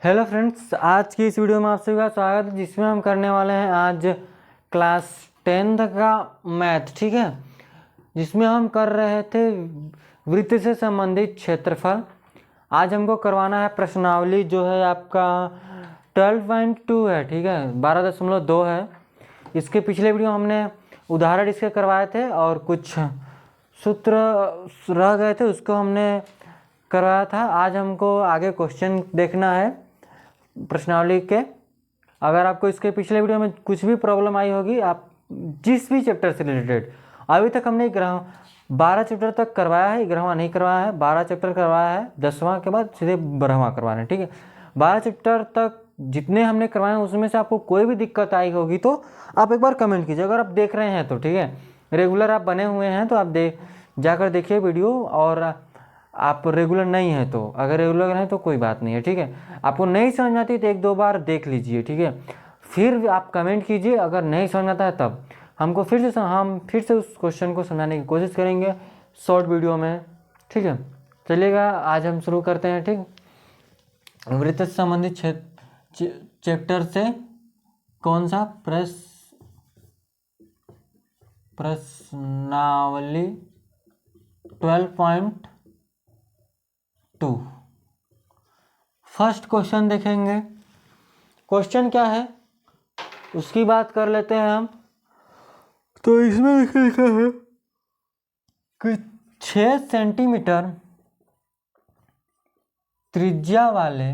Hello friends, आज की इस वीडियो में आप सभी का स्वागत है जिसमें हम करने वाले हैं आज क्लास 10th का मैथ। ठीक है, जिसमें हम कर रहे थे वृत्त से संबंधित क्षेत्रफल। आज हमको करवाना है प्रश्नावली जो है आपका 12.2 है। ठीक है, 12.2 है। इसके पिछले वीडियो हमने उदाहरण इसके करवाए थे और कुछ सूत्र रह गए थे, उसको हमने करवाया था। आज हमको आगे क्वेश्चन देखना है प्रश्नावली के। अगर आपको इसके पिछले वीडियो में कुछ भी प्रॉब्लम आई होगी, आप जिस भी चैप्टर से रिलेटेड, अभी तक हमने 12 चैप्टर तक करवाया है, 11वां नहीं करवाया है। 12 चैप्टर करवाया है, 10वां के बाद सीधे 12वां करवाना है। ठीक है, 12 चैप्टर तक जितने हमने करवाए हैं उसमें से आपको कोई भी दिक्कत आई होगी तो आप एक बार कमेंट कीजिए। अगर आप देख रहे हैं तो ठीक है, रेगुलर आप बने हुए हैं तो आप जाकर देखिए वीडियो। और आप रेगुलर नहीं है तो, अगर रेगुलर हैं तो कोई बात नहीं है। ठीक है, आपको नहीं समझ में आती तो एक दो बार देख लीजिए। ठीक है, फिर आप कमेंट कीजिए। अगर नहीं समझ में आता है तब हम फिर से उस क्वेश्चन को समझाने की कोशिश करेंगे शॉर्ट वीडियो में। ठीक है, चलिएगा आज हम शुरू करते हैं। ठीक, वृत्त से संबंधित चैप्टर से कौन सा प्रश्नावली 12.2 फर्स्ट क्वेश्चन देखेंगे। क्वेश्चन क्या है उसकी बात कर लेते हैं हम। तो इसमें लिखा है कि 6 सेंटीमीटर त्रिज्या वाले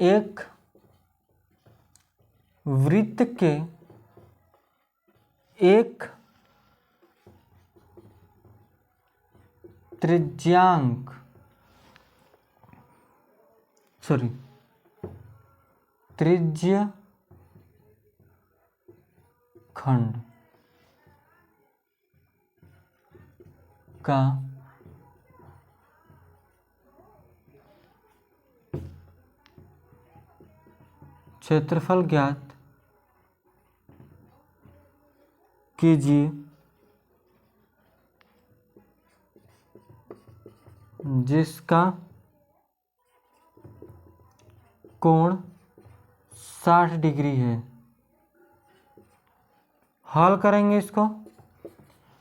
एक वृत्त के एक त्रिज्य खंड का क्षेत्रफल ज्ञात कीजिए जिसका कोण 60 डिग्री है। हल करेंगे इसको।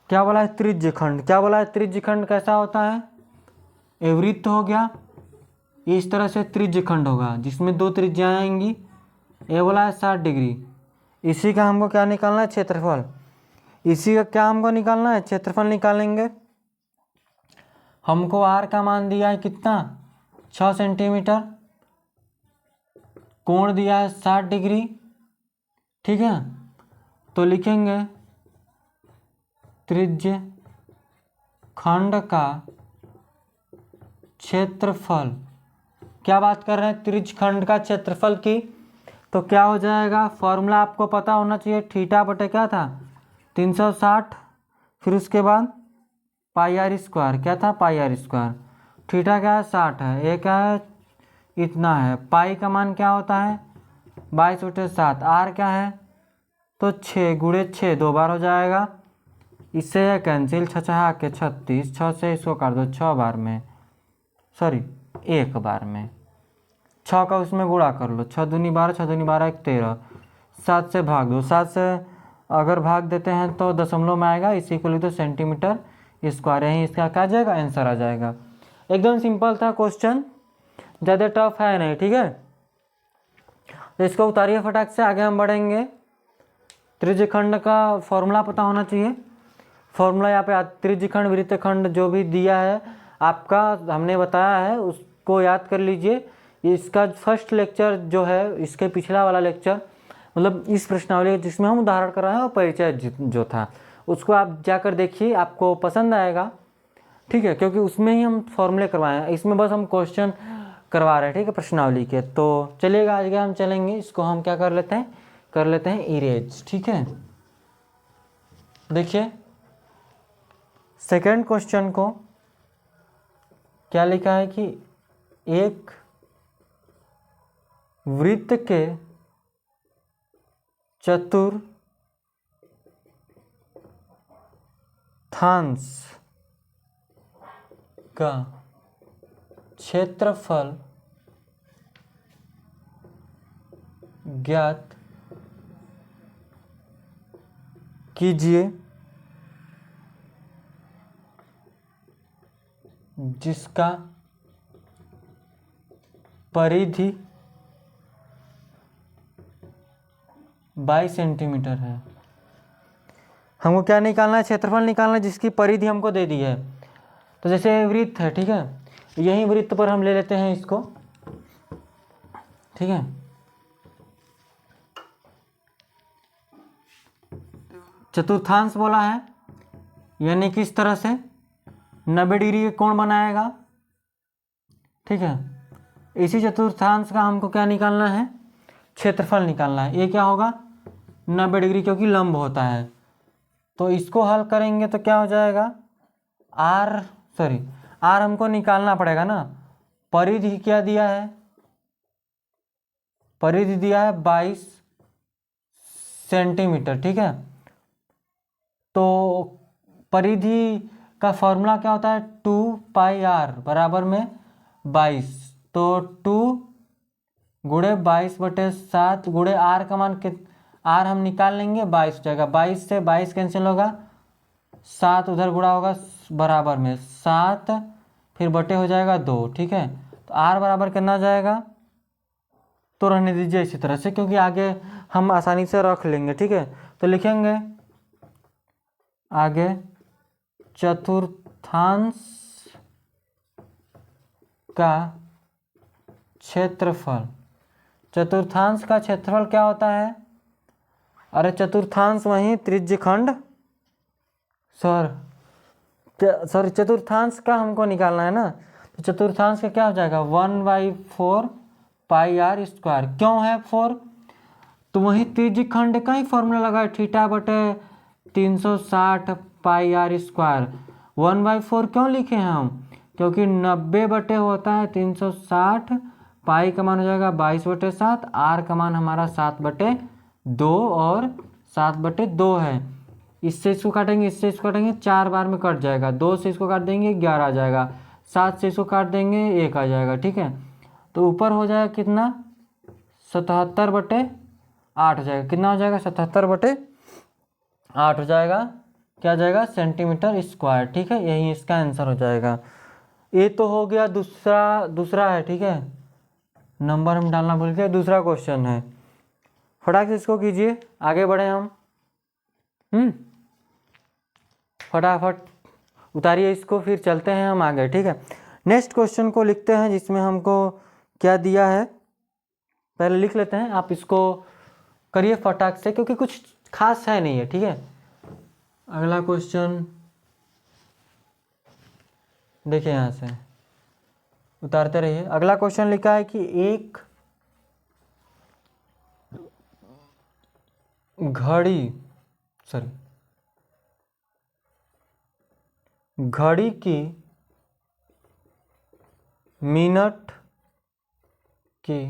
क्या बोला है? त्रिज्य खंड। क्या बोला है? त्रिज्य खंड कैसा होता है? ये वृत्त हो गया, इस तरह से त्रिज्य खंड होगा जिसमें दो त्रिज्याएं आएंगी। ये बोला है 60 डिग्री। इसी का हमको क्या निकालना है? क्षेत्रफल। इसी का क्या हमको निकालना है? क्षेत्रफल निकालेंगे। हमको आर का मान दिया है कितना? 6 सेंटीमीटर। कोण दिया है 60 डिग्री। ठीक है, तो लिखेंगे त्रिज्य खंड का क्षेत्रफल। क्या बात कर रहे हैं? त्रिज्य खंड का क्षेत्रफल की। तो क्या हो जाएगा? फॉर्मूला आपको पता होना चाहिए। थीटा बटे क्या था? 360। फिर उसके बाद पाई आर स्क्वायर। क्या था? पाई आर स्क्वायर। थीटा क्या है? 60 है। ये क्या है? इतना है। पाई का मान क्या होता है? 22/7। आर क्या है? तो 6 गुणे 6 दो बार हो जाएगा। इससे है कैंसिल, 6 6 के 36। 6 से इसको काट दो 6 बार में, सॉरी 1 बार में। 6 का उसमें गुणा कर लो। 6 दूनी 12, 6 दूनी 12 1 13। 7 से भाग दो। 7 से अगर भाग देते हैं तो दशमलव में आएगा। इसी को लिख दो सेंटीमीटर स्क्वायर। यहीं इसका क्या आ जाएगा? आंसर आ जाएगा। एकदम सिंपल था क्वेश्चन, ज़्यादा टफ है नहीं। ठीक है, तो इसको उतारिए फटाक से, आगे हम बढ़ेंगे। त्रिज्य खंड का फॉर्मूला पता होना चाहिए। फॉर्मूला यहाँ पे त्रिज्य खंड वृत्त खंड जो भी दिया है आपका, हमने बताया है, उसको याद कर लीजिए। इसका फर्स्ट लेक्चर जो है, इसके पिछला वाला लेक्चर, मतलब इस प्रश्नावली जिसमें हम उदाहरण कर रहे हैं और परिचय जो था, उसको आप जाकर देखिए, आपको पसंद आएगा। ठीक है, क्योंकि उसमें ही हम फॉर्मूले करवाए हैं, इसमें बस हम क्वेश्चन करवा रहे हैं। ठीक है, प्रश्नावली के। तो चलिएगा आगे हम चलेंगे। इसको हम क्या कर लेते हैं? इरेज। ठीक है, देखिए सेकेंड क्वेश्चन को क्या लिखा है कि एक वृत्त के चतुर्थांश का क्षेत्रफल ज्ञात कीजिए जिसका परिधि 22 सेंटीमीटर है। हमको क्या निकालना है? क्षेत्रफल निकालना है जिसकी परिधि हमको दे दी है। तो जैसे वृत्त है, ठीक है, यही वृत्त पर हम ले लेते हैं इसको, ठीक है। चतुर्थांश बोला है, यानी किस तरह से 90 डिग्री का कोण बनाएगा, ठीक है। इसी चतुर्थांश का हमको क्या निकालना है? क्षेत्रफल निकालना है। ये क्या होगा? 90 डिग्री, क्योंकि लंब होता है। तो इसको हल करेंगे तो क्या हो जाएगा? आर हमको निकालना पड़ेगा ना। परिधि क्या दिया है? परिधि दिया है 22 सेंटीमीटर, ठीक है। तो परिधि का फॉर्मूला क्या होता है? 2πr बराबर में 22। तो 2 गुणे 22/7 गुणे आर का मान आर हम निकाल लेंगे, 22 हो जाएगा। 22 से 22 कैंसिल होगा, 7 उधर गुणा होगा बराबर में 7, फिर बटे हो जाएगा 2, ठीक है। तो आर बराबर कितना जाएगा? तो रहने दीजिए इसी तरह से, क्योंकि आगे हम आसानी से रख लेंगे, ठीक है। तो लिखेंगे आगे चतुर्थांश का क्षेत्रफल। चतुर्थांश का क्षेत्रफल क्या होता है? अरे चतुर्थांश वहीं त्रिज्यखंड, सॉरी चतुर्थांश का हमको निकालना है ना। तो चतुर्थांश का क्या हो जाएगा? 1/4 पाई आर स्क्वायर। क्यों है 4? तो वही त्रिज्यखंड का ही फॉर्मूला लगा है, थीटा बटे 360 पाई आर स्क्वायर। 1/4 क्यों लिखे हैं हम? क्योंकि 90 बटे होता है 360, पाई का मान हो जाएगा 22/7, आर का मान हमारा 7/2 और 7/2 है। इससे इसको काटेंगे, इससे इसको काटेंगे, 4 बार में कट जाएगा। 2 से इसको काट देंगे 11 आ जाएगा, 7 से इसको काट देंगे 1 आ जाएगा, ठीक है। तो ऊपर हो जाएगा कितना? 77/8 हो जाएगा। कितना हो जाएगा? 77/8 हो जाएगा। क्या जाएगा? सेंटीमीटर स्क्वायर, ठीक है। यही इसका आंसर हो जाएगा। ये तो हो गया दूसरा है, ठीक है। नंबर हम डालना भूल गए। दूसरा क्वेश्चन है, फटाक से इसको कीजिए, आगे बढ़े हम। फटाफट उतारिए इसको, फिर चलते हैं हम आगे, ठीक है। नेक्स्ट क्वेश्चन को लिखते हैं, जिसमें हमको क्या दिया है पहले लिख लेते हैं। आप इसको करिए फटाक से, क्योंकि कुछ खास है नहीं है, ठीक है। अगला क्वेश्चन देखिए, यहाँ से उतारते रहिए। अगला क्वेश्चन लिखा है कि एक घड़ी की मिनट की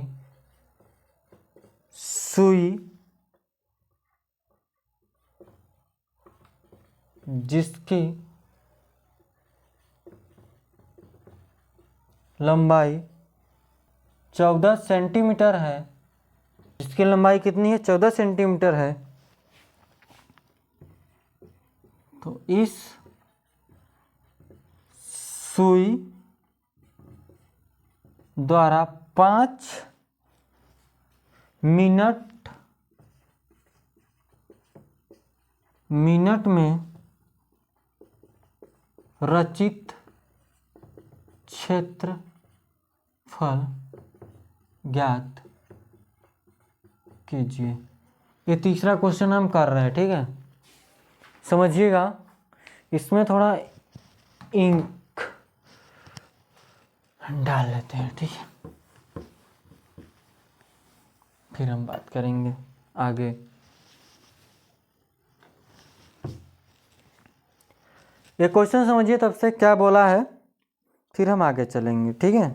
सुई जिसकी लंबाई 14 सेंटीमीटर है, जिसकी लंबाई कितनी है? 14 सेंटीमीटर है। तो इस सुई द्वारा 5 मिनट में रचित क्षेत्रफल ज्ञात कीजिए। ये तीसरा क्वेश्चन हम कर रहे हैं, ठीक है। समझिएगा, इसमें थोड़ा इंक डाल लेते हैं, ठीक है, फिर हम बात करेंगे आगे। ये क्वेश्चन समझिए तब से क्या बोला है, फिर हम आगे चलेंगे, ठीक है।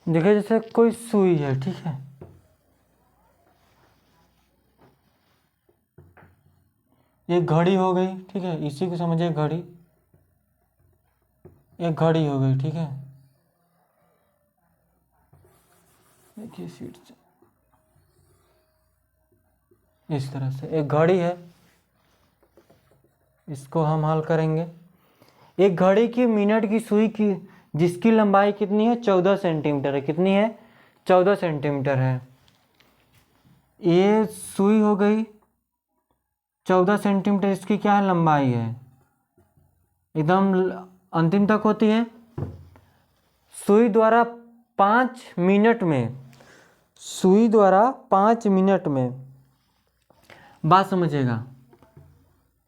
देखिए जैसे कोई सुई है, ठीक है, ये घड़ी हो गई, ठीक है, इसी को समझिए घड़ी, एक घड़ी हो गई, ठीक है। देखिए सीट से इस तरह से एक घड़ी है, इसको हम हल करेंगे। एक घड़ी की मिनट की सुई की जिसकी लंबाई कितनी है, 14 सेंटीमीटर है। कितनी है, 14 सेंटीमीटर है। ये सुई हो गई 14 सेंटीमीटर, इसकी क्या है, लंबाई है, एकदम अंतिम तक होती है। सुई द्वारा 5 मिनट में, सुई द्वारा 5 मिनट में, बात समझिएगा,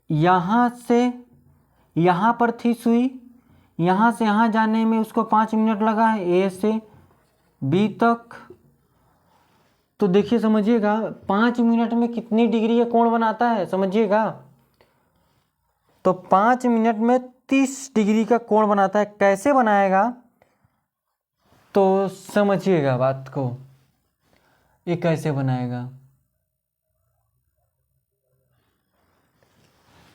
यहाँ से यहाँ पर थी सुई, यहाँ से यहाँ जाने में उसको 5 मिनट लगा है, ए से बी तक। तो देखिए समझिएगा 5 मिनट में कितनी डिग्री का कोण बनाता है, समझिएगा। तो 5 मिनट में 30 डिग्री का कोण बनाता है। कैसे बनाएगा, तो समझिएगा बात को, ये कैसे बनाएगा।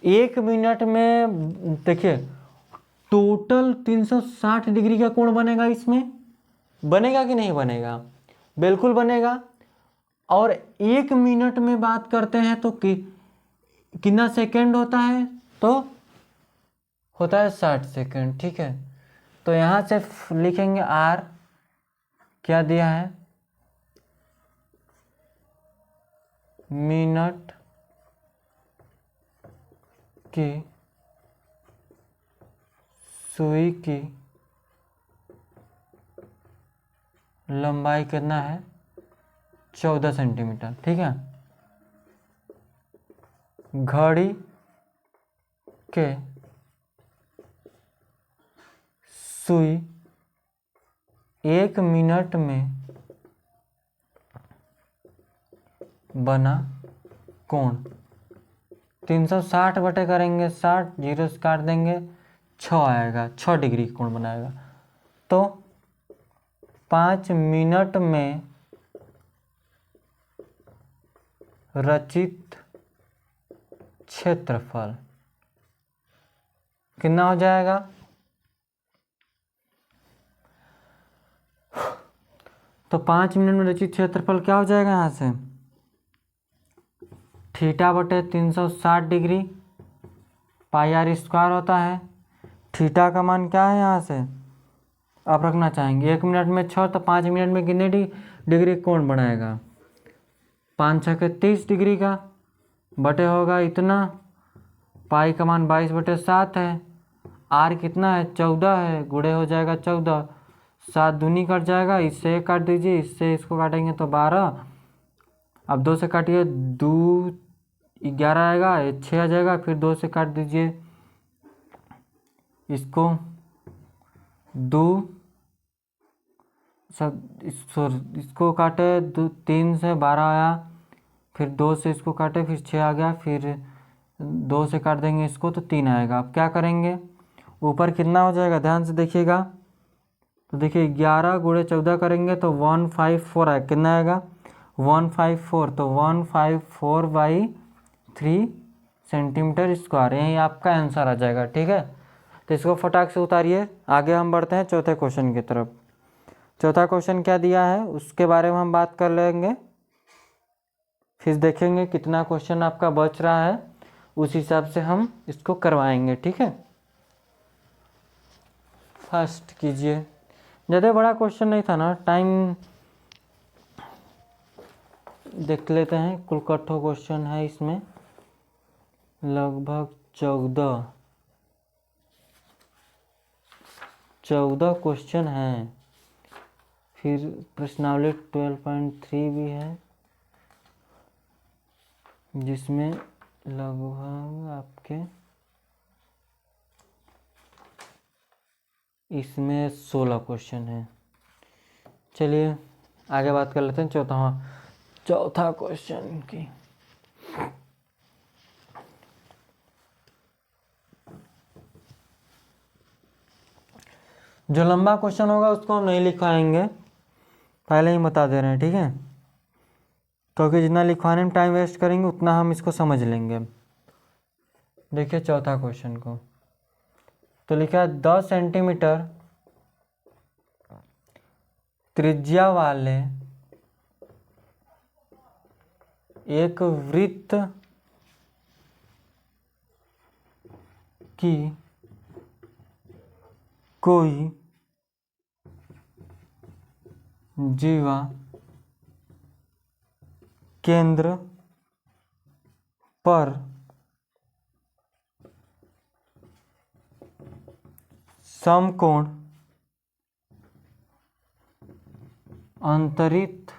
1 मिनट में देखिए टोटल 360 डिग्री का कोण बनेगा। इसमें बनेगा कि नहीं बनेगा, बिल्कुल बनेगा। और 1 मिनट में बात करते हैं तो कितना सेकंड होता है, तो होता है 60 सेकंड, ठीक है। तो यहाँ से लिखेंगे आर, क्या दिया है, मिनट की सुई की लंबाई कितना है, 14 सेंटीमीटर, ठीक है। घड़ी के सुई 1 मिनट में बना कोण, 360 बटे करेंगे 60, जीरो से काट देंगे, 6 आएगा, 6 डिग्री कोण बनाएगा। तो 5 मिनट में रचित क्षेत्रफल कितना हो जाएगा, तो 5 मिनट में रचित क्षेत्रफल क्या हो जाएगा, यहाँ से थीटा बटे 360 डिग्री, पाई आर स्क्वायर होता है। थीटा का मान क्या है, यहाँ से आप रखना चाहेंगे 1 मिनट में 6, तो 5 मिनट में कितने डिग्री कोण बनाएगा, 5 6 के 30 डिग्री का, बटे होगा इतना, पाई का मान 22/7 है, आर कितना है 14 है, गुणे हो जाएगा 14, 7 दूनी कट जाएगा, इससे एक काट दीजिए, इससे इसको काटेंगे तो 12, अब 2 से काटिए 2 11 आएगा, 6 आ जाएगा, फिर 2 से काट दीजिए इसको, 2 सब इसको काटे 3 से 12 आया, फिर 2 से इसको काटे, फिर 6 आ गया, फिर 2 से काट देंगे इसको तो 3 आएगा। अब क्या करेंगे, ऊपर कितना हो जाएगा, ध्यान से देखिएगा, तो देखिए 11 गुणे 14 करेंगे तो 154 आएगा, कितना आएगा 154, तो 154/3 सेंटीमीटर स्क्वायर, यही आपका आंसर आ जाएगा, ठीक है। तो इसको फटाक से उतारिए, आगे हम बढ़ते हैं चौथे क्वेश्चन की तरफ। चौथा क्वेश्चन क्या दिया है उसके बारे में हम बात कर लेंगे, फिर देखेंगे कितना क्वेश्चन आपका बच रहा है, उस हिसाब से हम इसको करवाएंगे, ठीक है। फर्स्ट कीजिए, ज़्यादा बड़ा क्वेश्चन नहीं था ना, टाइम देख लेते हैं। कुल कट्ठो क्वेश्चन है इसमें, लगभग 14 क्वेश्चन हैं। फिर प्रश्नावली 12.3 भी है, जिसमें लगभग आपके इसमें 16 क्वेश्चन है। चलिए आगे बात कर लेते हैं चौथा क्वेश्चन की। जो लंबा क्वेश्चन होगा उसको हम नहीं लिखाएंगे, पहले ही बता दे रहे हैं, ठीक है, क्योंकि जितना लिखवाने में टाइम वेस्ट करेंगे उतना हम इसको समझ लेंगे। देखिए चौथा क्वेश्चन को, तो लिखा है 10 सेंटीमीटर त्रिज्या वाले एक वृत्त की कोई जीवा केंद्र पर समकोण अंतरित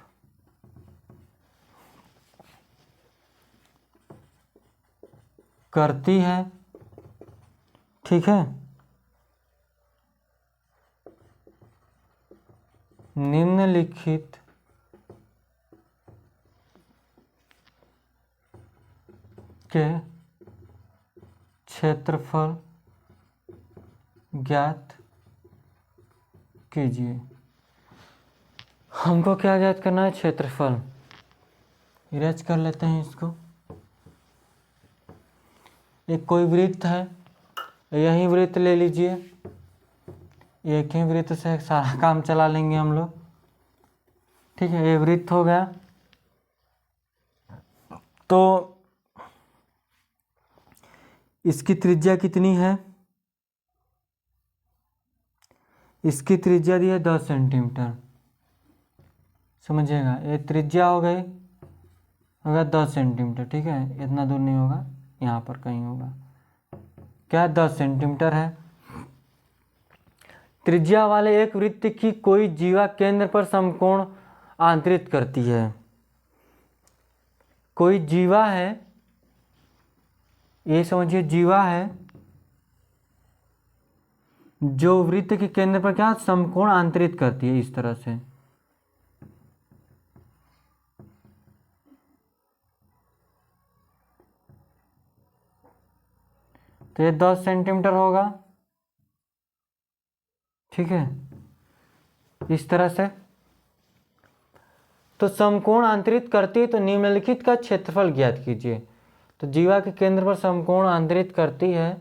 करती है, ठीक है, निम्नलिखित के क्षेत्रफल ज्ञात कीजिए। हमको क्या ज्ञात करना है? क्षेत्रफल। इरेज कर लेते हैं इसको। एक कोई वृत्त है, यही वृत्त ले लीजिए, एक ही वृत्त से सारा काम चला लेंगे हम लोग, ठीक है। ये वृत्त हो गया, तो इसकी त्रिज्या कितनी है? इसकी त्रिज्या दी है 10 सेंटीमीटर, समझिएगा। ये त्रिज्या हो गई, होगा 10 सेंटीमीटर, ठीक है, इतना दूर नहीं होगा, यहाँ पर कहीं होगा, क्या 10 सेंटीमीटर है। त्रिज्या वाले एक वृत्त की कोई जीवा केंद्र पर समकोण आंतरित करती है। कोई जीवा है, ये समझिए जीवा है, जो वृत्त के केंद्र पर क्या समकोण आंतरित करती है, इस तरह से। तो ये 10 सेंटीमीटर होगा, ठीक है, इस तरह से। तो समकोण आंतरित करती है, तो निम्नलिखित का क्षेत्रफल ज्ञात कीजिए। तो जीवा के केंद्र पर समकोण आंतरित करती है,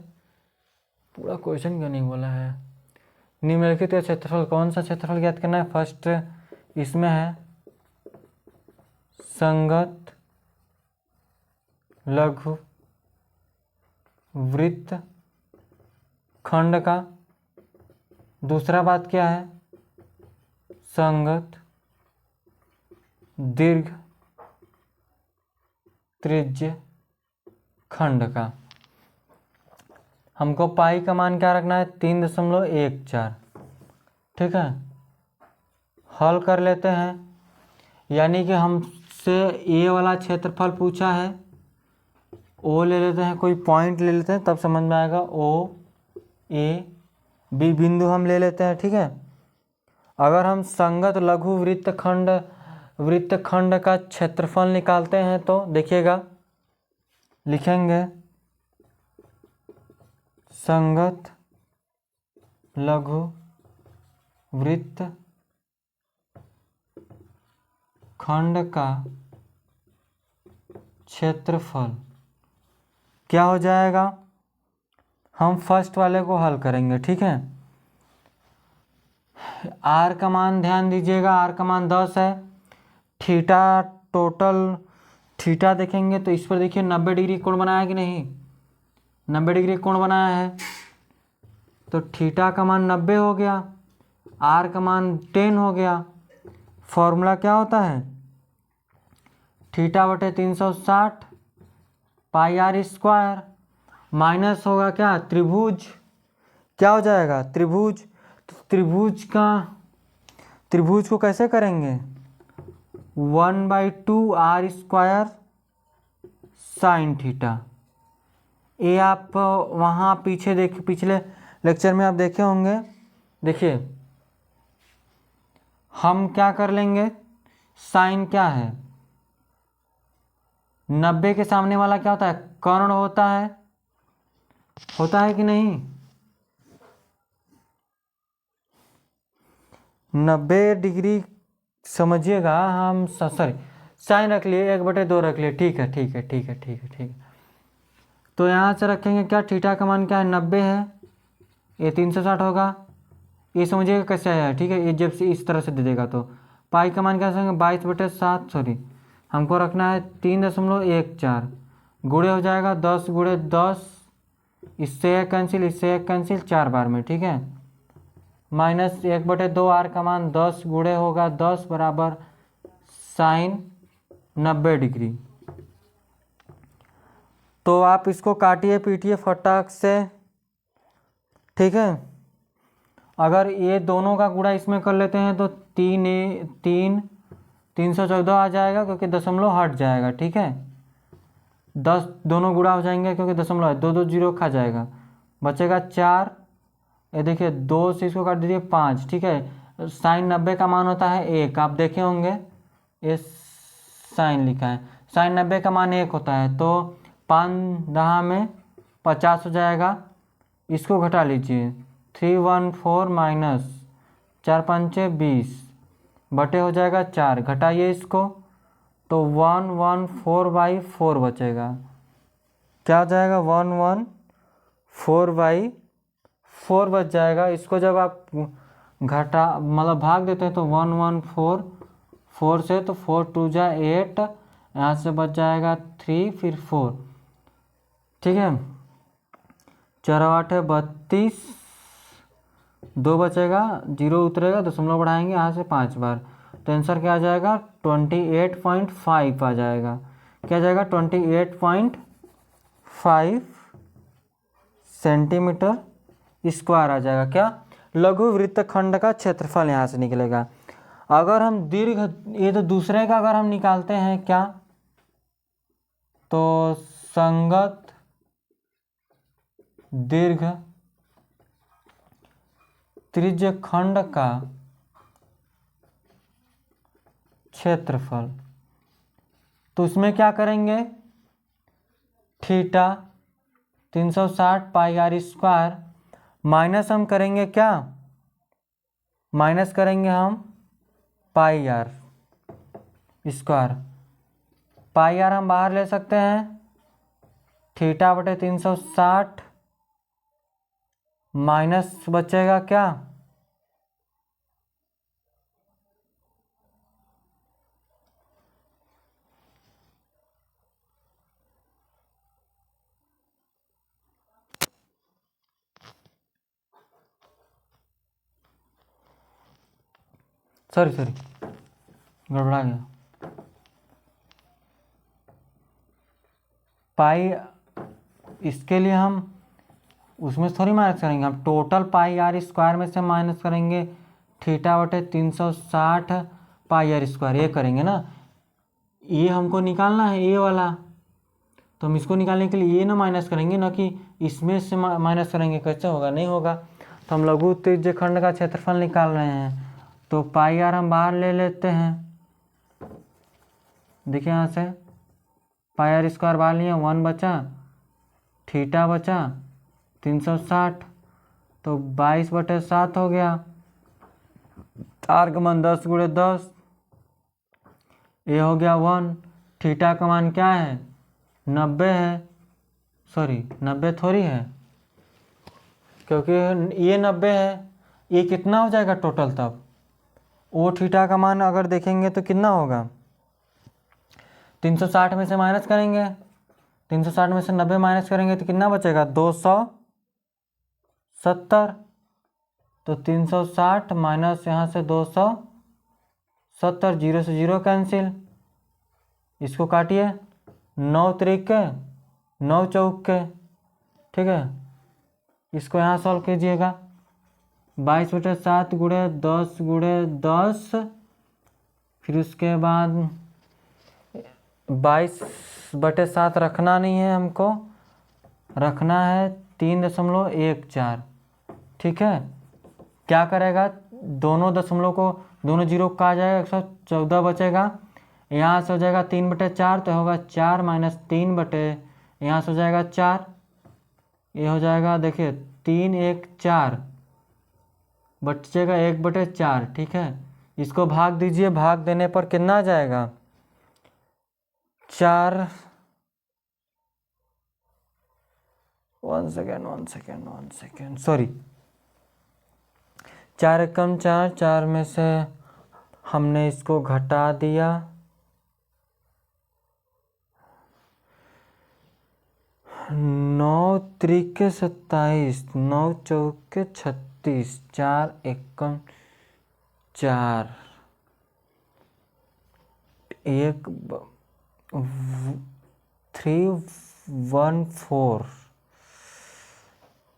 पूरा क्वेश्चन क्यों नहीं बोला है। निम्नलिखित का क्षेत्रफल, कौन सा क्षेत्रफल ज्ञात करना है? फर्स्ट इसमें है संगत लघु वृत्त खंड का। दूसरा बात क्या है? संगत दीर्घ त्रिज्य खंड का। हमको पाई का मान क्या रखना है? 3.14, ठीक है। हल कर लेते हैं, यानी कि हमसे ए वाला क्षेत्रफल पूछा है, ओ ले लेते हैं, कोई पॉइंट ले लेते हैं, तब समझ में आएगा। ओ ए बी बिंदु हम ले लेते हैं, ठीक है। अगर हम संगत लघु वृत्तखंड का क्षेत्रफल निकालते हैं तो देखिएगा, लिखेंगे संगत लघु वृत्त खंड का क्षेत्रफल क्या हो जाएगा? हम फर्स्ट वाले को हल करेंगे, ठीक है। आर का मान ध्यान दीजिएगा, आर का मान 10 है। थीटा टोटल थीटा देखेंगे तो इस पर देखिए 90 डिग्री कोण बनाया कि नहीं? 90 डिग्री कोण बनाया है, तो थीटा का मान 90 हो गया, आर का मान 10 हो गया। फॉर्मूला क्या होता है? थीटा बटे 360 पाई आर स्क्वायर, माइनस होगा क्या? त्रिभुज, क्या हो जाएगा? त्रिभुज। तो त्रिभुज को कैसे करेंगे? 1/2 आर स्क्वायर साइन थीटा। ये आप वहाँ पीछे पिछले लेक्चर में आप देखे होंगे। देखिए हम क्या कर लेंगे, साइन क्या है? 90 के सामने वाला क्या होता है? कर्ण होता है कि नहीं? 90 डिग्री समझिएगा, हम सॉरी साइन रख लिए, 1/2 रख लिए, ठीक है ठीक है ठीक है ठीक है ठीक है। तो यहाँ से रखेंगे क्या, थीटा का मान क्या है 90 है, ये 360 होगा, ये समझिएगा कैसे आया, ठीक है। ये जब से इस तरह से दे देगा तो पाई का मान क्या रखेंगे 22/7, सॉरी हमको रखना है 3.14, गुणे हो जाएगा 10 गुणे 10, इससे एक कैंसिल, इससे एक कैंसिल, 4 बार में, ठीक है। माइनस 1/2 आर का मान 10 गुणे होगा 10 बराबर साइन 90 डिग्री। तो आप इसको काटिए पीटिए फटाक से, ठीक है। अगर ये दोनों का गुणा इसमें कर लेते हैं तो 314 आ जाएगा, क्योंकि दशमलव हट जाएगा, ठीक है। 10 दोनों गुणा हो जाएंगे क्योंकि दशमलव है, 2 2 जीरो खा जाएगा, बचेगा 4। ये देखिए 2 से इसको काट दीजिए 5, ठीक है। साइन 90 का मान होता है 1, आप देखे होंगे ये साइन लिखा है, साइन 90 का मान 1 होता है, तो 5 में 50 हो जाएगा। इसको घटा लीजिए, 314 माइनस 4 पंचे 20 बटे हो जाएगा 4, घटाइए इसको तो 114/4 बचेगा। क्या हो जाएगा 114/4 बच जाएगा। इसको जब आप घटा मतलब भाग देते हैं तो 114 से, तो 4 2 जा 8, यहाँ से बच जाएगा 3 फिर 4, ठीक है। 4 8 32, 2 बचेगा, 0 उतरेगा, दशमलव बढ़ाएंगे यहाँ से 5 बार, तो आंसर क्या आ जाएगा 28.5 आ जाएगा। क्या आ जाएगा 28.5 सेंटीमीटर स्क्वायर आ जाएगा। क्या, लघु वृत्तखंड का क्षेत्रफल यहाँ से निकलेगा। अगर हम दीर्घ, ये तो दूसरे का अगर हम निकालते हैं क्या, तो संगत दीर्घ त्रिज्यखंड का क्षेत्रफल, तो उसमें क्या करेंगे, theta 360 pi R square minus हम करेंगे क्या, माइनस करेंगे हम pi R square. Pi R हम बाहर ले सकते हैं, थीटा बटे 360 माइनस बचेगा क्या, सॉरी गड़बड़ा गया, पाई, इसके लिए हम उसमें थोड़ी माइनस करेंगे, हम टोटल पाई आर स्क्वायर में से माइनस करेंगे थीटा बटे 360 पाई आर स्क्वायर, ये करेंगे ना। ये हमको निकालना है ये वाला, तो हम इसको निकालने के लिए ये ना माइनस करेंगे, ना कि इसमें से माइनस करेंगे, कैसे होगा, नहीं होगा। तो हम लघु त्रिज्यखंड का क्षेत्रफल निकाल रहे हैं, तो पाई आर हम बाहर ले लेते हैं, देखिए यहाँ से पाई आर स्क्वायर बाहर लिया, 1 बचा, थीटा बचा 360, तो 22/7 हो गया, आर का मान 10 गुणे 10, ये हो गया 1, थीटा का मान क्या है 90 है, सॉरी 90 थोड़ी है, क्योंकि ये 90 है, ये कितना हो जाएगा टोटल, तब ओ थीटा का मान अगर देखेंगे तो कितना होगा, 360 में से माइनस करेंगे, 360 में से 90 माइनस करेंगे तो कितना बचेगा 270, तो 360 माइनस यहाँ से 270, 0 से 0 कैंसिल, इसको काटिए, 9 त्रिके 9 चौके, ठीक है। इसको यहाँ सॉल्व कीजिएगा, 22/7 गुणे 10 गुणे 10, फिर उसके बाद 22/7 रखना नहीं है हमको, रखना है 3.14, ठीक है। क्या करेगा, दोनों दशमलव को, दोनों जीरो का आ जाएगा, 114 बचेगा, यहाँ से हो जाएगा 3/4, तो होगा 4 माइनस 3 बटे, यहाँ से हो जाएगा 4, ये हो जाएगा देखिए 3 1 4, बचेगा 1/4, ठीक है। इसको भाग दीजिए, भाग देने पर कितना आ जाएगा 4, 1 सेकेंड सॉरी, 4 एकम 4, 4 में से हमने इसको घटा दिया, 9 त्रिके 27, 9 चौके 36, 4 एकम 4, 314,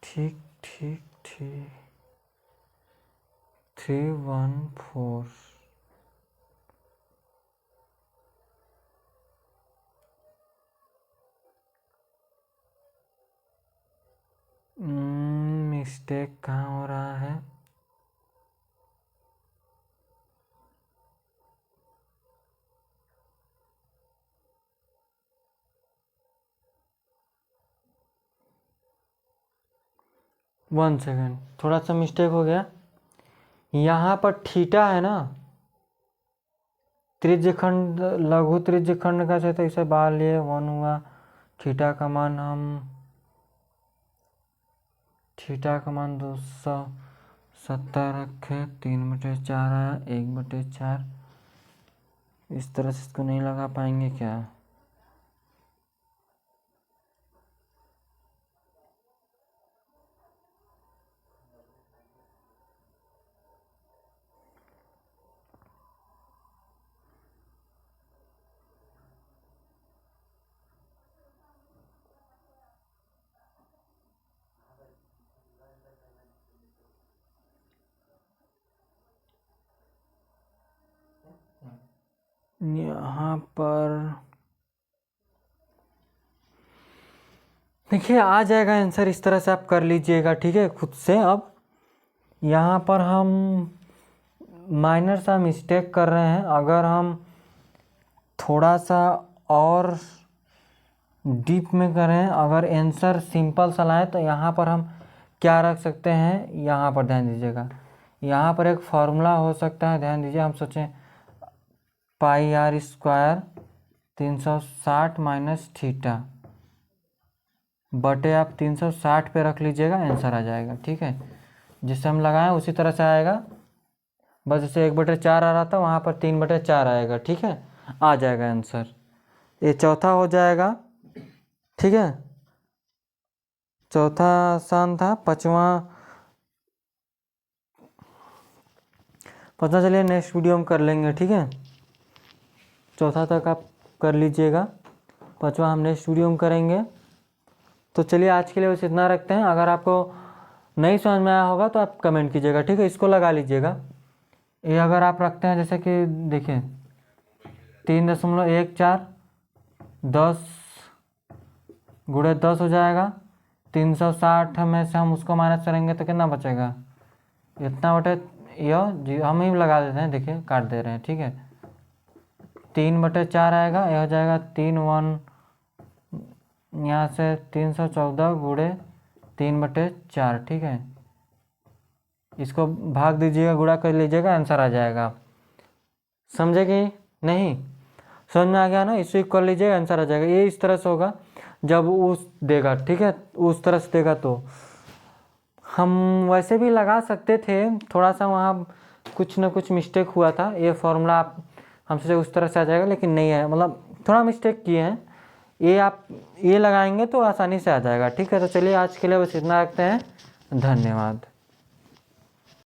ठीक 314, मिस्टेक कहाँ हो रहा है? वन सेकेंड, थोड़ा सा मिस्टेक हो गया। यहाँ पर थीटा है ना, त्रिज्यखंड लघु त्रिज्यखंड का क्षेत्र इसे बाहर लिए 1 हुआ। थीटा का मान 270 रखे, 3/4 आया, 1/4। इस तरह से इसको नहीं लगा पाएंगे क्या? यहाँ पर देखिए आ जाएगा आंसर, इस तरह से आप कर लीजिएगा, ठीक है, खुद से। अब यहाँ पर हम माइनर सा मिस्टेक कर रहे हैं, अगर हम थोड़ा सा और डीप में करें, अगर आंसर सिंपल सा लाएँ तो यहाँ पर हम क्या रख सकते हैं, यहाँ पर ध्यान दीजिएगा, यहाँ पर एक फॉर्मूला हो सकता है, ध्यान दीजिए। हम सोचें πr² 360 माइनस थीटा बटे आप 360 पे रख लीजिएगा, आंसर आ जाएगा, ठीक है। जिससे हम लगाएं उसी तरह से आएगा, बस जैसे 1/4 आ रहा था वहाँ पर 3/4 आएगा, ठीक है, आ जाएगा आंसर। ये चौथा हो जाएगा, ठीक है, चौथा आसान था। पाँचवा चलिए नेक्स्ट वीडियो में कर लेंगे, ठीक है। चौथा तक आप कर लीजिएगा, पाँचवा हम नेक्स्ट वीडियो में करेंगे। तो चलिए आज के लिए बस इतना रखते हैं। अगर आपको नहीं समझ में आया होगा तो आप कमेंट कीजिएगा, ठीक है। इसको लगा लीजिएगा, ये अगर आप रखते हैं जैसे कि देखिए 3.14 10 × 10 हो जाएगा, 360 में से हम उसको माइनस करेंगे तो कितना बचेगा, इतना बटे यह जी, हम ही लगा देते हैं, देखिए काट दे रहे हैं, ठीक है। 3/4 आएगा, यह हो जाएगा 3 1, यहाँ से 314 × 3/4, ठीक है। इसको भाग दीजिएगा, गुणा कर लीजिएगा, आंसर आ जाएगा। समझे कि नहीं? समझ में आ गया ना? इसको कर लीजिएगा, आंसर आ जाएगा। ये इस तरह से होगा जब उस देगा, ठीक है, उस तरह से देगा। तो हम वैसे भी लगा सकते थे, थोड़ा सा वहाँ कुछ ना कुछ मिस्टेक हुआ था। ये फॉर्मूला आप हमसे उस तरह से आ जाएगा, लेकिन नहीं है, मतलब थोड़ा मिस्टेक किए हैं। ये आप ये लगाएंगे तो आसानी से आ जाएगा, ठीक है। तो चलिए आज के लिए बस इतना रखते हैं, धन्यवाद।